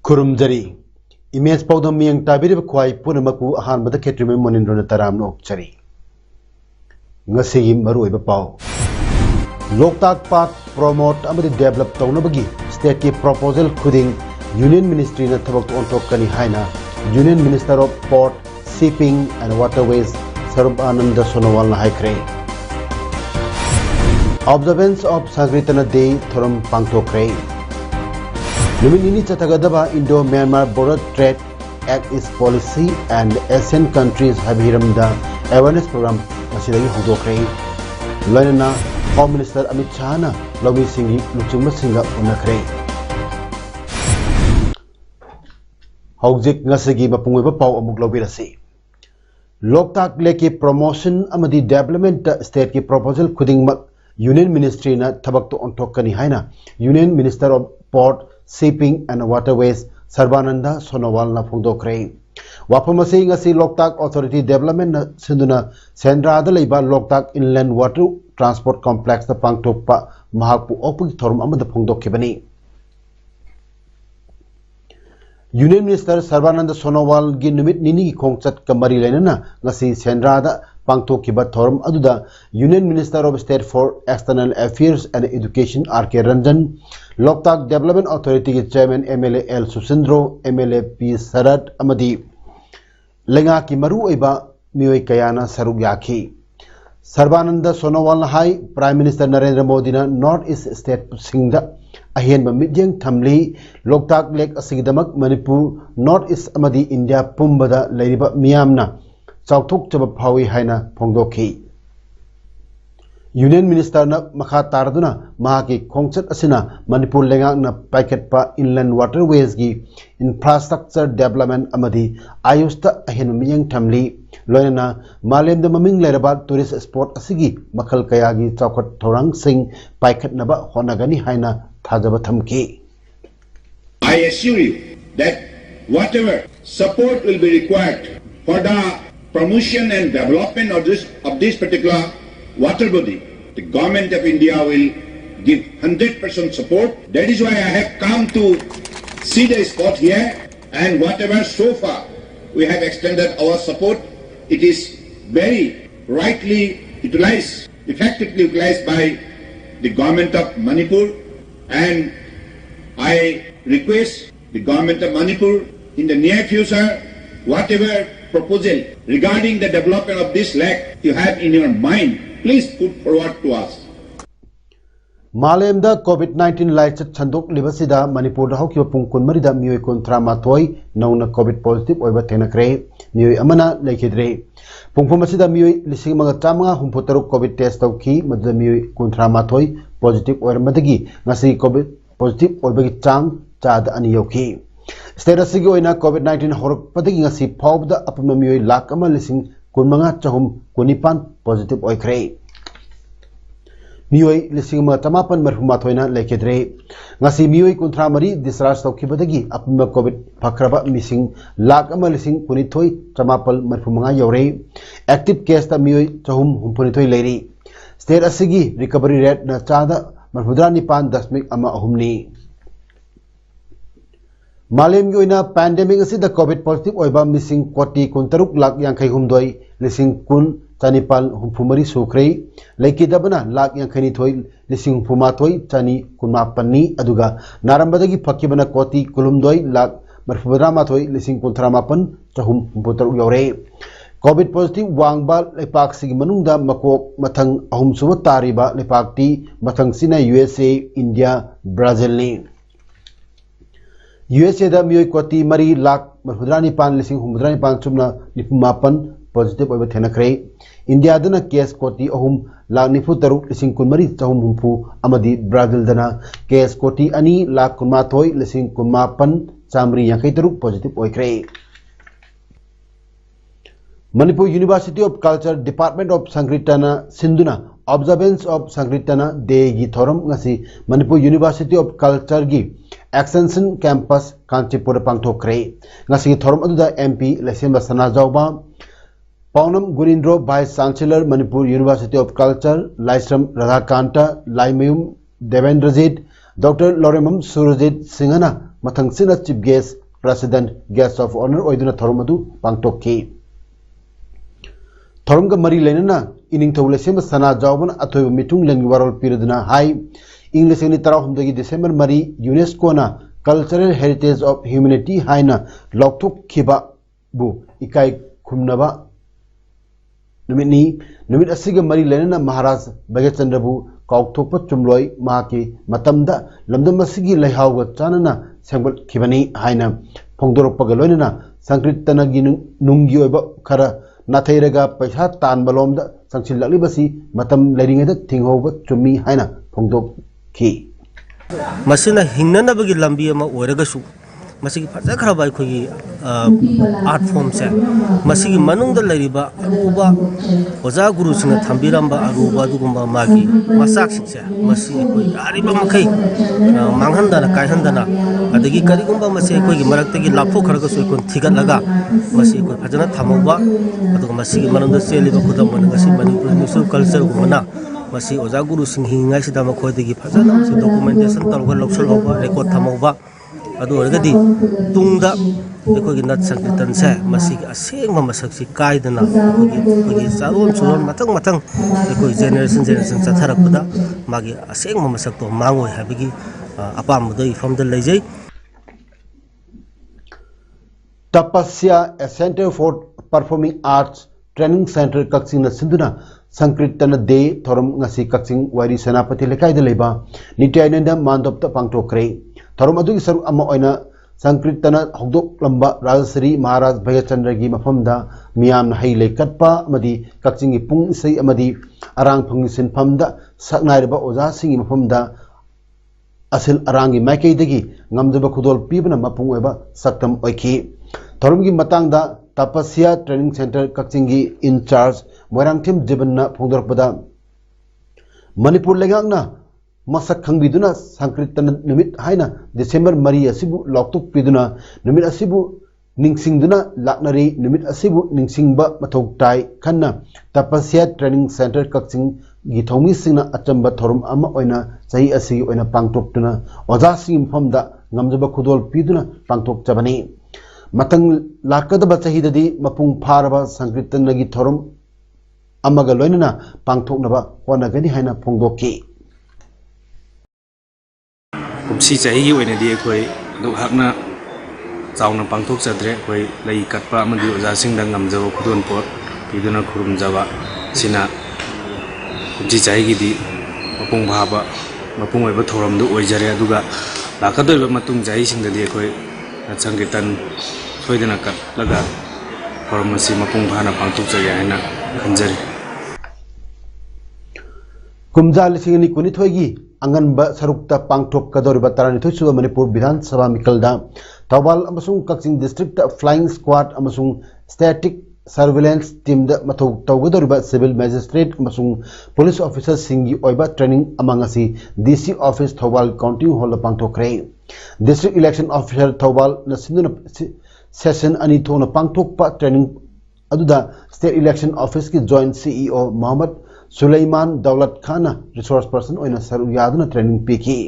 खुरुमजरी image पौदम मियंग ताबिरब ख्वाई पुनमकु अहानबद खेत्रिमे मोनिंद्रन तरामनो चरी ngasi maruiba pau loktak park promote amadi develop tawnabagi state ki proposal khuding union ministry na thabak ontok kani haina union minister of port shipping and waterways Sarbananda Sonowal na haikre observance of Sagritana day thoram pangtokre Luminini Chatagadaba Indo-Myanmar Border Trade Act is policy and Asian countries have hiramda awareness program masidagi hudokre. Loinana Home Minister Amit Shah na Lomi Singhi Luchungma Singha unakre. Hawjik ngasigi mapungiba pau amuk lobirasi. Loktak leki promotion amadi development state ki proposal khuding Union Ministry na thabak to ontok kani haina Union Minister of Port Shipping and Waterways Sarbananda Sonowal na phongdokre wapamasi ngasi Loktak Authority Development na sinduna Sendra da leiba Loktak Inland Water Transport Complex na pangtokpa mahakpu opug thorum amada phongdokkibani Union Minister Sarbananda Sonowal gi numit nini gi khongchat kamari lenana ngasi Sendra da pangtokkiba thorum aduda Union Minister of State for External Affairs and Education R.K. Ranjan Loktak Development Authority के Chairman MLA L Susindro MLA P Sarat amadi lenga ki maru oiba mioi kayana saruk yakhi Sarbananda Sonowal hai Prime Minister Narendra Modi na North East State singda ahen ba midyang thamli Loktak Lake asigidamak Manipur North East amadi India pumbada leiriba miyamna chauthuk chaba phawi haina phongdokhi Union Minister na makha tarduna mahaki khongchat asina Manipur lengak na packet pa inland waterways gi infrastructure development amadi ayusta ahen miyang thamli loina malem da maming leraba tourist spot asigi makhal kaya gi chawkhat thorang sing packet naba honagani haina thajaba thamki I assure you that whatever support will be required for the promotion and development of this particular water body, the government of India will give 100% support. That is why I have come to see the spot here, and whatever so far we have extended our support, it is very rightly utilized, effectively utilized by the government of Manipur, and I request the government of Manipur in the near future, whatever proposal regarding the development of this lake you have in your mind, please put forward to us. Malem da COVID-19 lai chat chandok libasida Manipur da haukiba pung kunmari da mioi kontra mathoi nauna COVID positive oiba thenakre mioi amana lekhidre pungphum asida mioi lising maga chamanga humputaruk COVID test tauki madda mioi kontra mathoi positive oirmadagi ngasi COVID positive oibagi chang chada ani yoki state asigi oina COVID-19 horokpadagi ngasi phawbda apama mioi lakh ama lising kunmanga chahum kunipan positive oikre mioi lising ma tamapan marhuma thoina lekedre ngasi mioi kunthra mari discharge tawkhibadagi apma COVID phakraba mising lakh ama lising kunithoi tamapal marhumanga yore active case ta mioi chahum humpunithoi leiri state asigi recovery rate na chada marhudra nipan dasmik ama ahumni Malem yoina pandemic asida COVID positive oiba missing koti kuntaruk lakh yankai humdoi lising kun chanipal humfumari sukrei leikidabana lakh yankhani thoi lising humfuma thoi chani kunmapani aduga narambadagi phakibana koti kulumdoi lakh marfudrama thoi lising kuntramapan chahum humputaruk yore COVID positive wangba lepak sigi manungda makok mathang ahum suba tariba lepak ti mathang sina USA India Brazil ni USA da mioi koti mari lakh marhudrani pan lising humdrani pan chumna nipumapan positive ओइबा थेनखरे India दना case कोटी अहुम लाख निफु तरुक लिसिंग कुनमरी चहुम हुम्फु अमदी ब्राजील दना केस कोटी अनि लाख कुनमाथोई लिसिंग कुनमापन चामरी यांखै तरुक पॉजिटिव ओइखरे Manipur university of culture department of संग्रिटना सिंधुना ऑब्जर्वेंस ऑफ संग्रिटना डे की थोरम ngasi Manipur university of culture की एक्सटेंशन कैंपस कांचीपुर पांगथोखरे ngasi थोरम अदुदा MP Leishemba Sanajaoba Paonam Gurindro vice chancellor Manipur university of culture Laishram Radhakanta Laimayum Devendrajit doctor Loremam Surjit सिंहना मथंगसिना chief guest president guest of honour ओइदुना थोरम अदु पांगथोखी थोरम मरी लेना इनिंग थौलेसेम सना जावबन अथोब मिटुंग लेंग वारोल पिरदना हाई इंग्लिश नि तराहुमदगी डिसेंबर मरी यूनेस्को ना कल्चरल हेरिटेज ऑफ ह्यूमैनिटी हाइना लौथोखिबा बु इकाई खुमनबा नुमित असिग मरी लेना महाराज बगेचंद्र बु कौथोप चुमलोय माकी मतमदा लमदम असिगी लैहाव चानना सेंगल खिबनी हाइना फोंदोरपग लोइना संकृतनगी नुंगी ओइबा खरा नाथैरगा पैसा तानबलोमदा संसिल्लक्लिबसी मतम लैरिङैदा थिंगौबा चुम्मी हाइना फोंदोखि मसिना हिंगनबगी लंबी अमा ओरगसु मसिगी फजखरबा अखोगी आर्ट फॉर्म से मसिगी मनुंगदा लैरिबा अरुबा ओजा गुरु सिंह थंबिरंबा अरुबा दुगुंबा मागी मसाक सिंसे मसि अखोई यारिबा मखै मांगहंदना कायहंदना अदगी करिगुंबा मसि अखोगी मरक्तगी लाफो खरगसु अखोन थिगतलगा मसि अखोई फजना थमौबा अदुगा मसिगी मनुंगदा सेलिबा खुदम मनगसि मणिपुर म्यूजिक कल्चर गुमना मसि ओजा गुरु सिंह हिंगाय सिदा मखोयदगी फजना मसि डॉक्यूमेंटेशन तलगा लौसलौबा रेकॉर्ड थमौबा अदु ओरगदी तुंगदा एकोगी नट संकीर्तन से मसिगी असेंगमा मसक्सि कायदना एकोगी चारोन सुरोन मतंग मतंग एकोगी जेनरेशन चथरकपदा मागी असेंगमा मसक्तो मांगोय हाबिगी अपामदो इफमदा लेजै Tapasya a centre for performing arts training centre Kakching सिंधुना Sankirtan day theorem ngasi Kakching वारी सेनापति लेकायदा लेबा नित्यानंद मानदोपता पांगथोखरे थोरम अदुगी सरुक अमा ओइना संकीर्तन हौदोकलंबा राजश्री महाराज भगतचंद्र की मफमदा मियाम हई लेकटपा अमदी कक्सिंग की पुंग इसई अमदी अरांग फंगी सिनफमदा सकनाइरबा ओजासिंग मफमदा असिल अरांगी माइकैदगी ngamjaba khudol pibna mapung oiba saktam oikhi थोरम की मतंगदा तपस्या ट्रेनिंग सेंटर कक्सिंग की इंचार्ज मोरंगथिम जिबनना फोंदोरपदा मणिपुर लेगांगना मसक खंगबिदुना संकीर्तन निमित हाइना डिसेंबर मरी असिबु लौक्तुक पिदुना निमित असिबु निंगसिंगदुना लाकनरी निमित असिबु निंगसिंगबा मथौ ताई खन्ना तपस्या ट्रेनिंग सेंटर कक्सिंग गी थौमी सिंगना अचंबा थोरम अमा ओइना सही असि ओइना पांगतोक्तुना ओजासिंग फमदा ngamjaba khudol piduna pangthok chabani matang lakadaba chahidadi mapung pharaba sankritanagi thorum amaga loinana pangthoknaba honagani haina phongdokki kumsi chahi gi oinadi ekhoi dok hakna chauna pangthok chadre khoi lai katpa amadi oja singda ngamjaba khudon pot piduna khurum jaba sina kumsi chahi gi di mapung phaba mapung oiba thoram du oijare aduga lakadoi matung jai singda di ekhoi संकीर्तन सोइदना कटलगा pharmacy मपुंग भाना पांगतुक जगे हाइना खंजरी कुमजा लिसिंगनि कुनिथोइगी अंगनबा सरुक्ता पांगथोक कदोरिबा तरानिथोइ सुबा मणिपुर विधानसभा मिकलदा तौबाल अमसुंग Kakching district flying squad अमसुंग static surveillance team द मथौ तौगदोरिबा सिविल मैजिस्ट्रेट अमसुंग पुलिस ऑफिसर सिंगी ओइबा ट्रेनिंग अमंगसी DC office Thoubal counting hall पांगथोखरे डिस्ट्रिक्ट इलेक्शन ऑफिसर थौबाल नसिंदुना सेशन अनि थोना पांगथोकपा ट्रेनिंग अदुदा स्टेट इलेक्शन ऑफिस की joint CEO Mohammed Suleman Daulat Khan resource person ओइना सरू यादुना ट्रेनिंग पीकी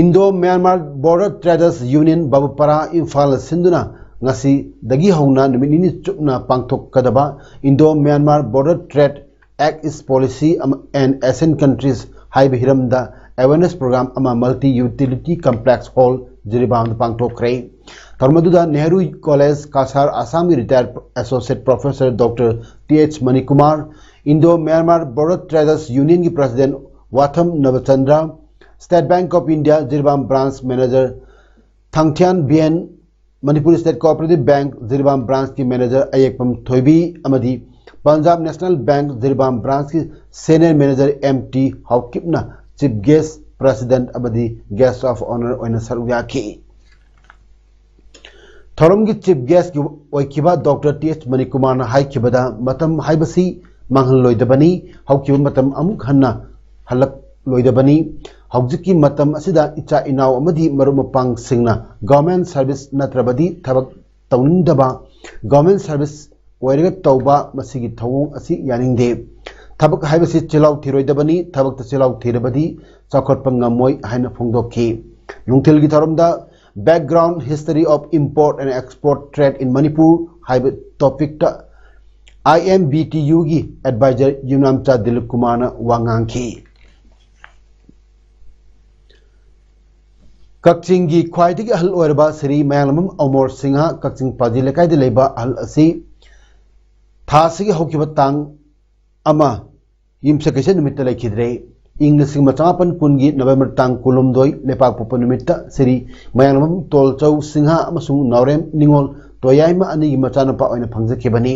Indo Myanmar border traders union Babupara Imphal सिंधुना ngasi dagi hauna niminini chupna pangthok kadaba Indo Myanmar Border Trade Act is policy and ASEAN countries high bihiramda awareness program ama multi utility complex hall jiribam pangthok krai tarmaduda Nehru College Kasar Assam retired associate professor Dr. TH Manikumar Indo Myanmar Border Traders Union ki president Watham Navachandra State Bank of India jiribam branch manager Thangtian Bien Manipur state cooperative bank Jiribam branch की manager Ayekpam Thoibi अमदी Punjab national bank Jiribam branch की senior manager MT हाउकिपना chief guest president अमदी guest of honour ओइना सरुक याखी थोरम की चीफ गेस्ट की ओइकिबा डॉक्टर TH मणिकुमार हाइकिबदा मतम हाइबसी मांगहल लोइदबनी हाउकिबा मतम अमुक हन्ना हलक लोइदबनी हौजिकी मतम असिदा इचा इनाव अमदी मरुम मपांग सिंगना गवर्नमेंट सर्विस नत्रबदी थबक तौनिंदबा गवर्नमेंट सर्विस ओइरगा तौबा मसिगी थौंग असि यानिंगदे थबक हाइबसी चिलाउ थिरोइदबनी थबक चिलाउ थिरबदी चौखटपंग ngमोय हाइना फोंगदोखी नुंगथिल की थरमदा background history of import and export trade in Manipur हाइब टॉपिक ता IMBTU की एडवाइजर युनामचा दिलीप कुमार वांगांखी कक्चिंग की ख्वाइदगी अहल ओरबा श्री मयांगलम अमोर सिंह कक्चिंग पाजी लेकाय दे लेबा अहल असि थासिगी हौकिबा तांग अमा यिमसे कैसे निमित्त लेखिद्रे इंग लिसिंग मचापन कुनगी नवंबर तांग कुलुमदोय लेपाक पोप निमित्त श्री मयांगलम तोलचौ सिंह अमसुंग नौरेम निंगोल तोयाइमा अनिगी मचानपा ओइना फंगजखिबनी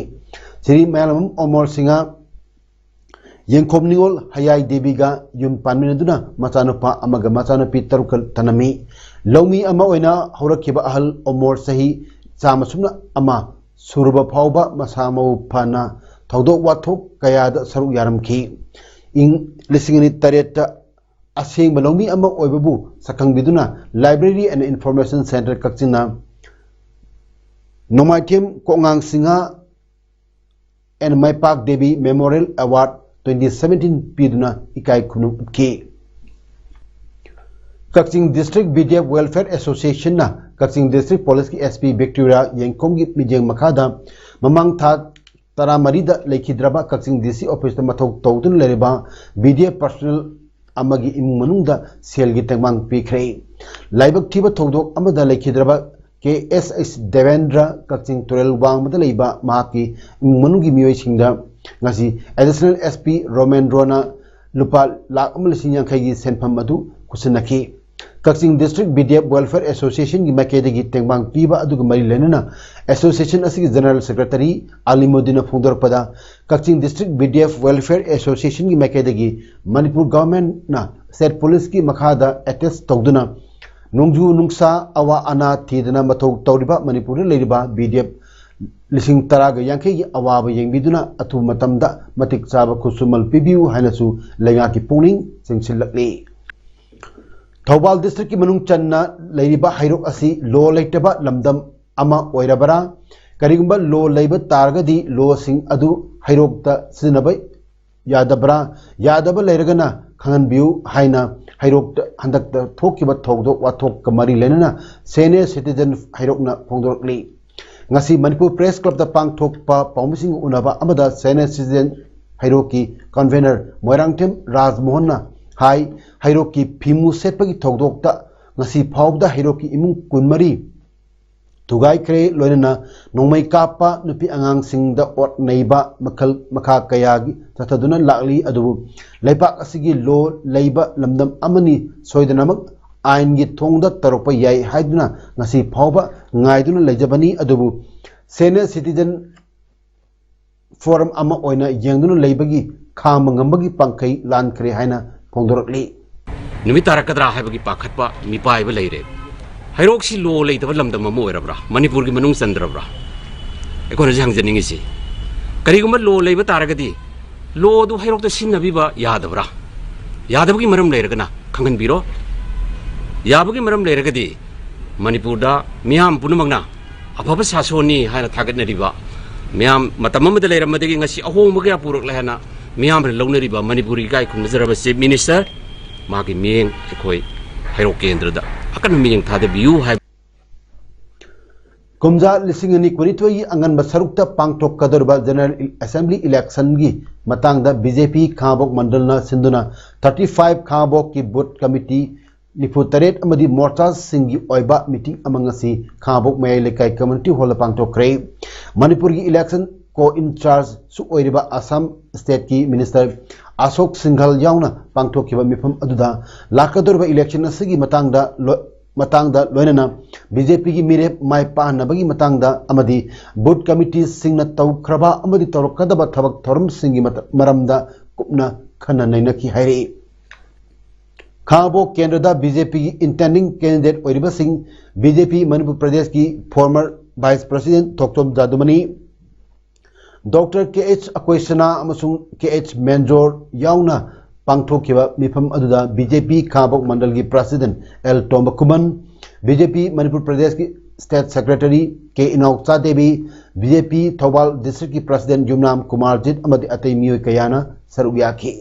श्री मयांगलम अमोर सिंह येंखोम निंगोल हयाई देवीगा युम पानमिनदुना मचानुपा अमगा मचानुपी तरुक तनमी लौमी अमा ओइना हौरखिबा अहल अमोर सही चामसुना अमा सुरुबा फाउबा मसामौ फाना थौदोक वाथोक कयाद सरुक यारमखी इंग लिसिंगनि तरेट असेंग लौमी अमा ओइबबु सकंगबिदुना लाइब्रेरी एंड इंफॉर्मेशन सेंटर कक्चिना Nongmaithem Kongang Singh and Maipak Devi memorial award 2017 पीदुना इकाई खुनुम के Kakching district BDF welfare association ना कक्चिंग डिस्ट्रिक्ट पुलिस की SP विक्टोरिया येंकोम की मिजेंग मखादा ममांग था तरा मरीदा लेखिद्रबा कक्चिंग DC ऑफिस मथौ तौदुन लेरिबा BDF पर्सनल अमगी इमुंग मनुंगदा सेल की तेंगमांग पीखरे लाइबक थिबा थौदोक अमदा लेखिद्रबा KSS देवेंद्र कक्चिंग तुरेल वांग मदा लेबा माकी इमुंग मनुंगी मियोइसिंगदा ngasi additional SP Romandrona lupa lakh amalising yankhai senpham adu kusinaki Kaching District BDF Welfare Association की मैकेदे की तेंगबांग पीबा अदुग मरी लेना एसोसिएशन असि जनरल सेक्रेटरी आलिमुद्दीन फुंदर पदा कचिंग डिस्ट्रिक्ट BDF Welfare Association की मैकेदे की मणिपुर गवर्नमेंट ना स्टेट पुलिस की मखादा अटैच तौदुना नोंजू नुंगसा अवा अना थीदना मथौ तौरिबा मणिपुर लेरिबा BDF लिसिंग तराग यांखे की अवाब येंबिदुना अथु मतमदा मतिक चाबा खुसुमल पिबिउ हाइनसु लेंगा की पुनिंग सिंगसिलकले थौबाल डिस्ट्रिक्ट की मनुंग चन्ना लेरिबा हाइरोक असि लो लेटबा लमदम अमा ओइरबरा करिगुंबा लो लेब तारगदी लो सिंग अदु हाइरोक ता सिनबै यादबरा यादब लेरगना खंगनबिउ हाइना हाइरोक हंदक थोकिबा थौदो वाथोक कमरी लेना सेनियर सिटीजन हाइरोकना फोंदोरकली ngasi Manipur Press Club da pangthokpa paumsing unaba amada senior citizen hairoki convener Moirangtem Rajmohan na hai hairoki phimu setpagi thokdokta ngasi phawda hairoki imung kunmari tugai kre loinana nongmai kapa nupi angang singda ot neiba makhal makha kayagi tathaduna lakli adu leipak asigi lo leiba lamdam amani soidanamak आइन की थोंग तरुप याई हाइदुना ngasi phawba ngaiduna leijabani adubu senior citizen forum ama oina yengduna leibagi kham ngambagi pangkai lan kre haina phongdorokli numi tarakadra haibagi pakhatpa mipai ba leire hairok si lo leidaba lamdam ma oirabra manipur gi manung chandrabra ekona jang janingi si karigumba lo leiba taragadi lo du hairok ta sinnabi ba yadabra yadabagi maram leiragana khangan biro याबगी मरम लेरगदी मणिपुरदा मियाम पुनमगना अफब सासोनी हाना थागतनरिबा मियाम मतममद लेरमदगी ngasi अहोंबगे पुरक लेहना मियाम लौनरिबा मणिपुरी गाय खुनजरबा chief minister मागी मियेंग एखोय हाइरो केंद्रदा अकन मियेंग थादबियु हाय कुमजा लिसिंग अनि कुरितोई अंगन बसरुक्ता पांगथोक कदरबा जनरल असेंबली इलेक्शन की मतंगदा बीजेपी खाबोक मंडलना सिंधुना 35 खाबोक की बूथ कमिटी निफुतरेट अमदी मोर्चा सिंगी ओइबा मीटिंग अमंगसी खाबोक मय लेकाय कम्युनिटी हॉल पांगथोक्रे मणिपुर की इलेक्शन को इंचार्ज सु ओइरिबा असम स्टेट की मिनिस्टर अशोक सिंघल याउना पांगथोकिबा मिफम अदुदा लाकदोरबा इलेक्शन असगी मतंगदा matangda loinana BJP gi mire mai pahnabagi matangda amadi board committee singna tawkraba amadi tawrakadaba thabak thorum singi maramda kupna khana nainaki hairi khabo kendra da BJP gi intending candidate oiriba sing BJP Manipur Pradesh ki former vice president Thoktom Jadumani Dr. KH Akwesana amasung KH Menjor yauna pangthokiba mifam aduda BJP Khabok Mandal gi President L Tombakuman BJP Manipur Pradesh ki State Secretary K Inokcha Devi BJP Thobal District ki President Yumnam Kumarjit amadi atei miyoi kayana sarugiyaki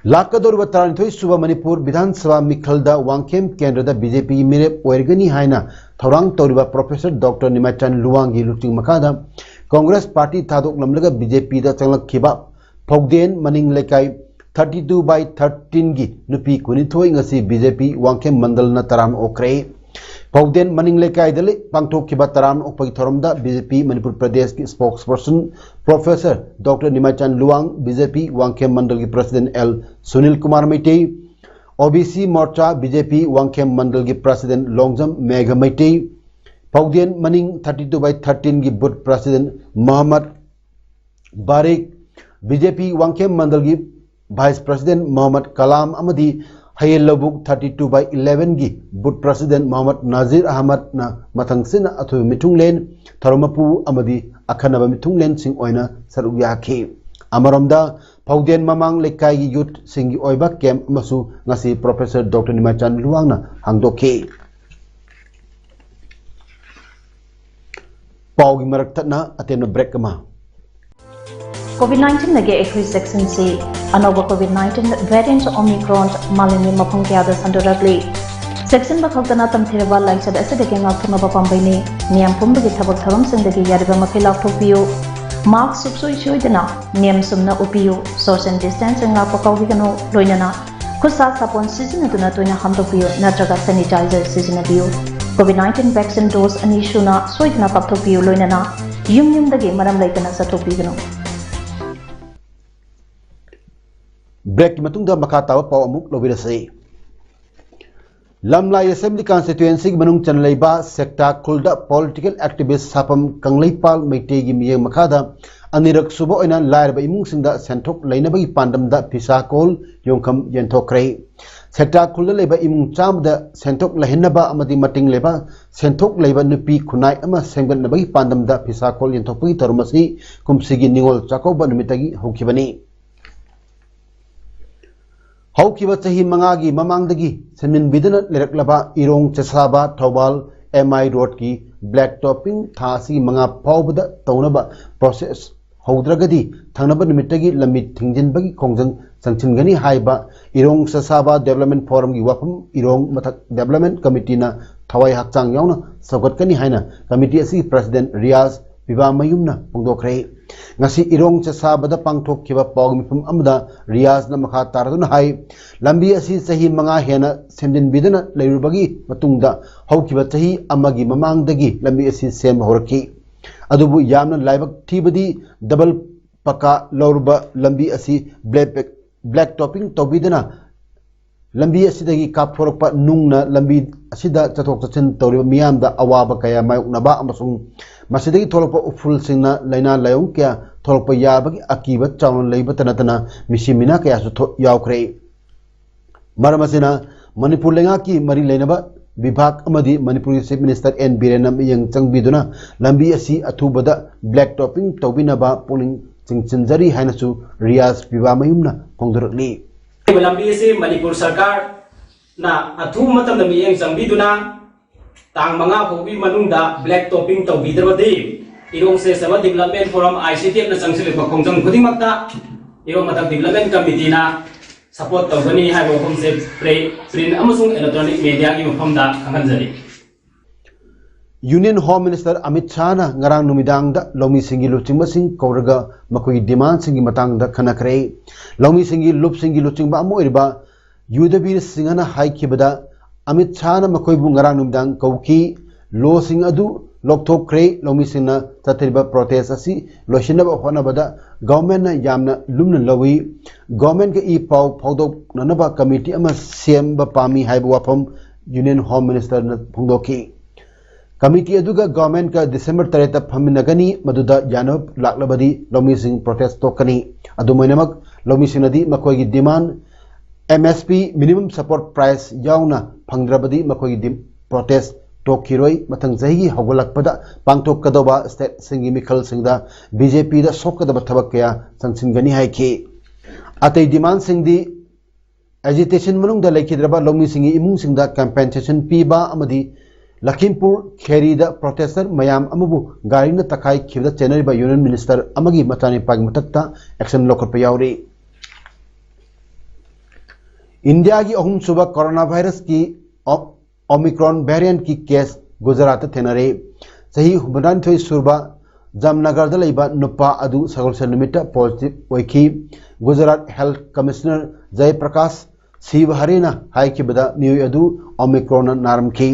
Lakador Taranthoi Suba Manipur Vidhan Sabha Mikhalda Wangkhem Kendra BJP Mire Oergani Haina Thorang Toriba Professor Dr. Nimachan Luwangi Luting Makada Congress Party Thadok Lamlaga BJP da Changlak Kiba Pogden Maning Lekai 32/13 gi Nupi Kunithoi ngasi BJP Wangkhem Mandal na Taram Okre Pogden Maning Lekai dele Pangthok Kiba Taram Okpagi Thoromda BJP Manipur Pradesh ki spokesperson Professor Dr. Nimachan Luwang BJP Wangkhem Mandal ki President L Sunil Kumar Maitei OBC Morcha BJP Wangkhem Mandal ki President Longjam Megha Maitei Pogden Maning 32/13 gi Booth President Muhammad Barik BJP Wangkhem Mandal ki Vice President Muhammad Kalam Amadi Hayel Labuk 32/11 gi Booth President Muhammad Nazir Ahmad na Mathangsina Athu Mitunglen Tharomapu Amadi Akhanaba Mitunglen Sing Oina Saruyaki Amaromda Pogden Mamang Lekai gi Youth Singi Oiba Camp Masu ngasi Professor Dr. Nimachan Luwangna Hangdoke Paugi Maraktatna Atena Break Kama COVID-19 nage ekhui section C anova COVID-19 variant Omicron malini mapung kya da sandoragli section ba khawtana tamthiraba laisad asedege ngakthuna ba pambaini niam pumbagi thabak tharom singdagi yariba makai lakthokpiyo mask subsoi choidana niam sumna upiyo social distancing la pakawigano loinana khusa sapon seasonaduna toina hamdokpiyo natraga sanitizer seasonadiyo COVID-19 vaccine dose ani shuna soidna pakthokpiyo loinana yumdagi maram laitana satokpigano Break matungda makatawa pau amuk lobirase Lamlai Assembly Constituency manung chanlaiba sector kulda political activist sapam Kangleipal Meitei gi miyeng makada anirak suba oina lairba imung singda senthok leinabagi pandamda pisakol yongkham yenthokre sector kulda leba imung chamda senthok lahinaba amadi mating leba senthok leiba nupi khunai ama sengganabagi pandamda pisakol yenthokpagi tarumasi kumsigi ningol chakoba numitagi hokibani Haukiba Chahi Mangagi Mamangdagi Semin Bidana Leraklaba Irong Chasaba Thobal MI Road ki Black Topping Thasi Manga Paubada Taunaba Process Haudragadi Thanaba Nimitagi Lamit Tingjinbagi Kongjang Sanchin Haiba Irong Chasaba Development Forum ki Wapam Irong Matak Development Committee na Thawai Hakchang Yauna Saugatkani Haina Committee asi President Riaz Viva Mayumna Pongdokre ngasi irong chasabada pangthok kiba pawmipum amda Riaz na makha taraduna hai lambi asi chahi manga hena semdin bidana leirubagi matungda haukiba chahi amagi mamangdagi lambi asi sem horaki adubu yamna laibak thibadi double paka lorba lambi asi black topping tobidana lambi asidagi kapthorokpa nungna lambi asida chathok chachin tawriba miyamda awaba kaya mayuknaba amasung Masidagi tholokpa uful singna laina layong kya tholokpa yabagi akiba chawon leiba tanatana misimina kya su yaukre maramasina Manipur lenga ki mari lainaba Vibhag amadi Manipur Chief Minister N Birenam yang changbiduna lambi asi athubada black topping tawbinaba puling chingchinjari hainasu Riaz Viva Mayumna pongdorakli lambi asi Manipur Sarkar na athu matam na miyeng changbiduna tang mga hobi manungda black topping tawbidrabadi irong se sama development forum ICTF na sangsil kongjang khudingmakta irong matak development committee na support tawgani haibo khomse print amasung electronic media gi mafamda khanganjari Union Home Minister Amit Shah na ngarang numidang da Lomi Singhi Luchingba Singh kauraga makoi demand singhi matang da khanakre Lomi Singhi Lup Singhi Luchingba amu irba Yudabir Singhana haikibada Amit Shah na makoi bu ngarang numidang kauki lo sing adu लोकथोक्रे लौमीसिंगना चथरिबा protest असि लोइसिनबा होनबदा government यामना लुमना लवी government के ई पाउ फौदोकनबा committee अमा सेमबा पामी हाइबा वाफम यूनियन होम मिनिस्टर न फोंदोकी कमिटी अदुगा गवर्नमेंट का दिसंबर 3 फमिनगनी मदुदा यानब लाक्लबदी लौमीसिंग प्रोटेस्ट तोकनी अदुमैनमक लौमीसिंगनदी मखोगी demand MSP minimum support price याउना फंगद्रबदी मखोगी प्रोटेस्ट टोकिरोई मथंग जही हौगलकपदा पांगथोकदबा स्टेट सिंगी मिखल सिंगदा बीजेपी दा सोकदबा थबक कया संसिनगनी हाइकी अतै डिमांड सिंगदी एजिटेशन मनुंगदा लेखिद्रबा लौमी सिंगी इमुंग सिंगदा कंपेंसेशन पीबा अमदी लखीमपुर खेरीदा प्रोटेस्टर मयाम अमबु गारीना तखाई खिबदा चेनरिबा यूनियन मिनिस्टर अमगी मचानी पाग मतकता एक्शन लोकरपा यावरी इंडिया की अहुम सुबह कोरोना वायरस की ओमिक्रॉन वेरिएंट की केस गुजरात थेनरे सही हुमनानथोई सुरबा जामनगर दलैबा नुपा अदु सगलसन निमित्त पॉजिटिव ओइखी गुजरात हेल्थ कमिश्नर जयप्रकाश शिवहरेना हाइकिबदा मियोय अदु ओमिक्रॉन नारमखी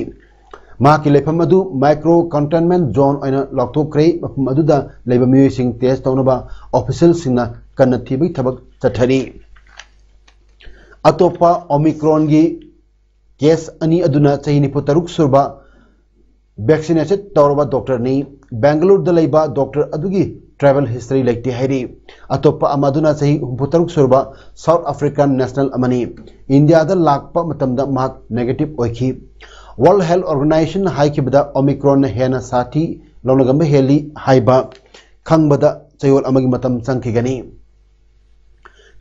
माकी लेफम अदु माइक्रो कंटेनमेंट जोन ओइना लॉकथोक्रे मफम अदुदा लेबा मियोयसिंग टेस्ट तौनबा ऑफिशियल सिंगना कन्ना थिबि थबक चथरी अतोपा ओमिक्रॉन की केस अनि अदुना चही निफु तरुक सुरबा वैक्सीनेशन तौरबा डॉक्टर ने बेंगलुरु दलैबा डॉक्टर अदुगी ट्रैवल हिस्ट्री लेते हैरी अतोपा अमादुना चही हुंफु तरुक सुरबा साउथ अफ्रीकन नेशनल अमनी इंडिया दा लाकपा मतमदा मार्क नेगेटिव ओइखी वर्ल्ड हेल्थ ऑर्गेनाइजेशन हाइकिबदा ओमिक्रॉन हेना साथी लौनगंबे हेली हाइबा खंगबदा चयोल अमगी मतम संखिगनी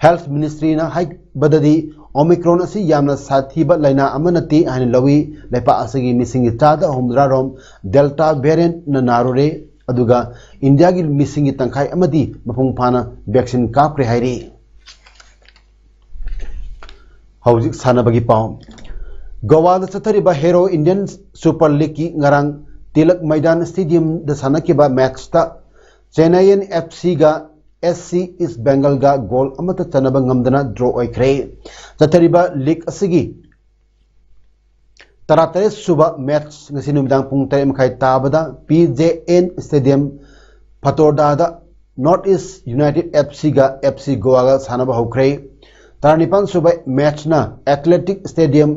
हेल्थ मिनिस्ट्री ना हाइक बददी ओमिक्रॉन असी यामना साथीबा लाइना अमनती हानि लवी लेपा असगी मिसिंगी चादा हुमद्रा रोम डेल्टा वेरिएंट न नारोरे अदुगा इंडिया की मिसिंगी तंखाई अमदी मपुंग फाना वैक्सीन काप्रे हाइरी हौजिक सानबगी पाव गोवादा चथरिबा हेरो इंडियन सुपर लीग की ngarang तिलक मैदान स्टेडियम द सानकिबा मैच ता चेन्नईयन एफसी गा SC इस बेंगल गा गोल अमत चनब ngमदना ड्रॉ ओइख्रे चथरिबा लीग असगी 33 सुबा मैच ngasi numdang pung 3 मखाई ताबदा PJN स्टेडियम फतोरदा दा नॉर्थ ईस्ट यूनाइटेड FC गा FC गोवा गा सानबा होख्रे 35 सुबा मैच ना एथलेटिक स्टेडियम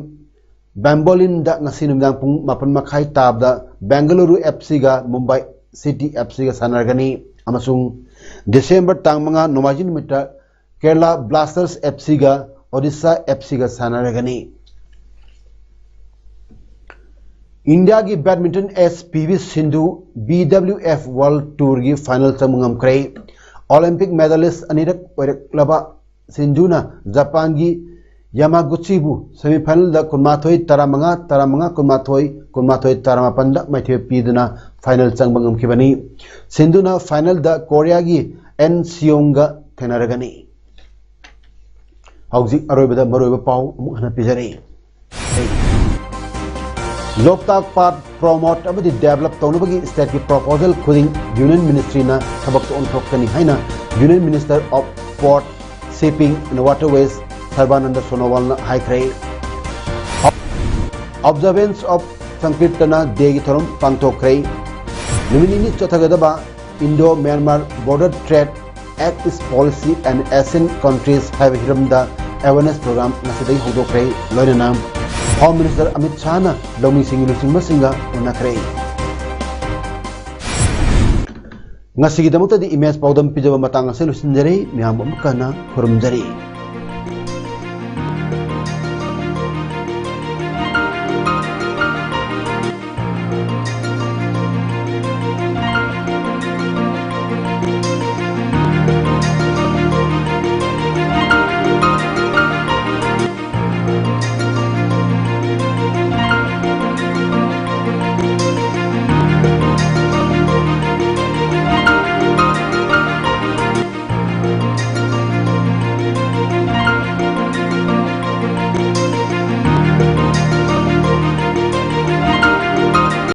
बैम्बोलिन दा ngasi numdang pung 4 मखाई ताबदा Bengaluru FC गा मुंबई सिटी FC गा सानरगनी अमसुंग दिसंबर तांग मंगा नोमाजिन मिटा केरला ब्लास्टर्स FC गा ओडिशा FC गा सानरगनी इंडिया की badminton ace PV Sindhu BWF World Tour की फाइनल चमंगम करे ओलंपिक मेडलिस्ट अनिरक ओरक्लबा सिंधुना जापान की यामागुचीबु सेमीफाइनल दा कुनमाथोई तरामंगा कुनमाथोई 15 दा मैथे पीदना फाइनल चंगबंगम खिबनी सिंधुना फाइनल दा कोरिया की एन सियोंगा थेनरगनी हौजिक अरोइबदा मरोइबा पाउ अमुक हना पिजरी लोकताक पार्ट प्रमोट अबदी डेवलप तौनबगी स्टेट की प्रपोजल खुदिंग यूनियन मिनिस्ट्री ना थबक ओनथोकनी हाइना union minister of port shipping and waterways Sarbananda Sonowal हाइख्रे ऑब्जर्वेंस ऑफ संकीर्तना डे की थरम पांगथोख्रे नुमिनी चथगदबा Indo Myanmar border trade act east policy and Asian countries have हिरमदा अवेयरनेस प्रोग्राम नसिदै होदोख्रे लोइना नाम होम मिनिस्टर अमित शाह ना लौमी सिंगी लुसिंग मसिंगा उनखरे ngasi gi damuta di image paudam pijaba matang ase lusinjari miyam amkana khurumjari